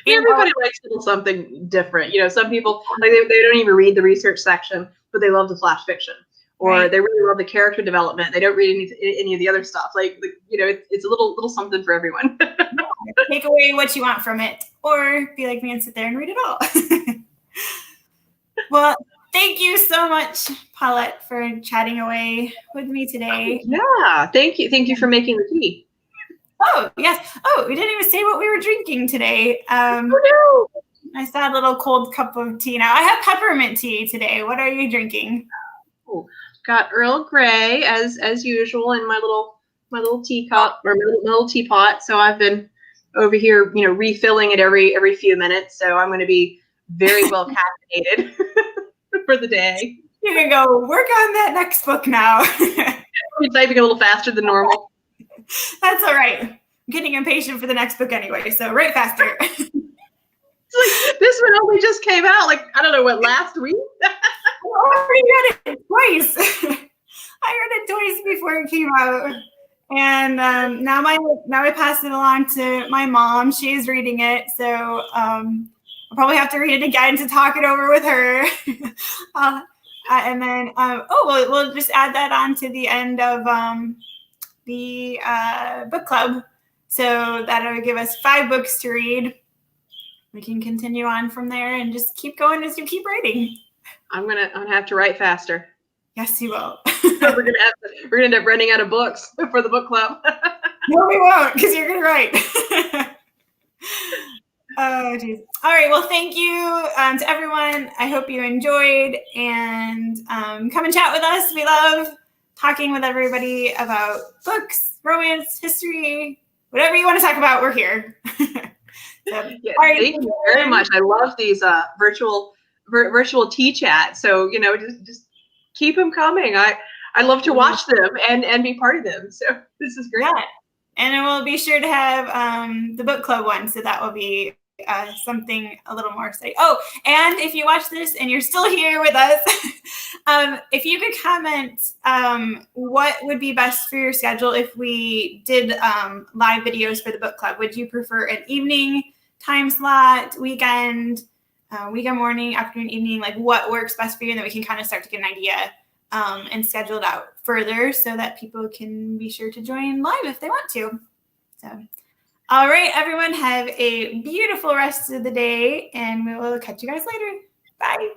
Everybody likes a little something different. You know, some people like they don't even read the research section, but they love the flash fiction, or they really love the character development. They don't read any of the other stuff. Like you know, it's a little something for everyone.
Take away what you want from it, or be like me and sit there and read it all. Well, thank you so much, Paullett, for chatting away with me today.
Yeah, thank you. Thank you for making the tea.
Oh, yes. Oh, we didn't even say what we were drinking today.
Oh, no.
I saw a little cold cup of tea now. I have peppermint tea today. What are you drinking?
Oh, got Earl Grey as usual in my little teacup or my little teapot. So I've been over here, you know, refilling it every few minutes. So I'm going to be very well caffeinated for the day.
You can go work on that next book now.
I'm typing a little faster than normal.
That's all right. I'm getting impatient for the next book anyway, so write faster.
It's like, this one only just came out, like, I don't know, what, last week?
I already read it twice. I read it twice before it came out. And now I pass it along to my mom. She's reading it, so I'll probably have to read it again to talk it over with her. And then, we'll just add that on to the end of the book club, so that'll give us 5 books to read. We can continue on from there and just keep going as you keep writing.
I'm gonna have to write faster.
Yes, you will.
We're gonna end up running out of books for the book club.
No, we won't, because you're going to write. Oh, geez. All right. Well, thank you to everyone. I hope you enjoyed, and come and chat with us. We love talking with everybody about books, romance, history, whatever you want to talk about. We're here.
Thank you very much. I love these virtual tea chats. So just keep them coming. I love to watch them and be part of them. So this is great.
Yeah. And we'll be sure to have the book club one, so that will be something a little more exciting. Oh, and if you watch this and you're still here with us, if you could comment what would be best for your schedule if we did live videos for the book club. Would you prefer an evening time slot, weekend morning, afternoon, evening? Like, what works best for you, and then we can kind of start to get an idea and schedule it out further so that people can be sure to join live if they want to. So, all right, everyone, have a beautiful rest of the day, and we will catch you guys later. Bye.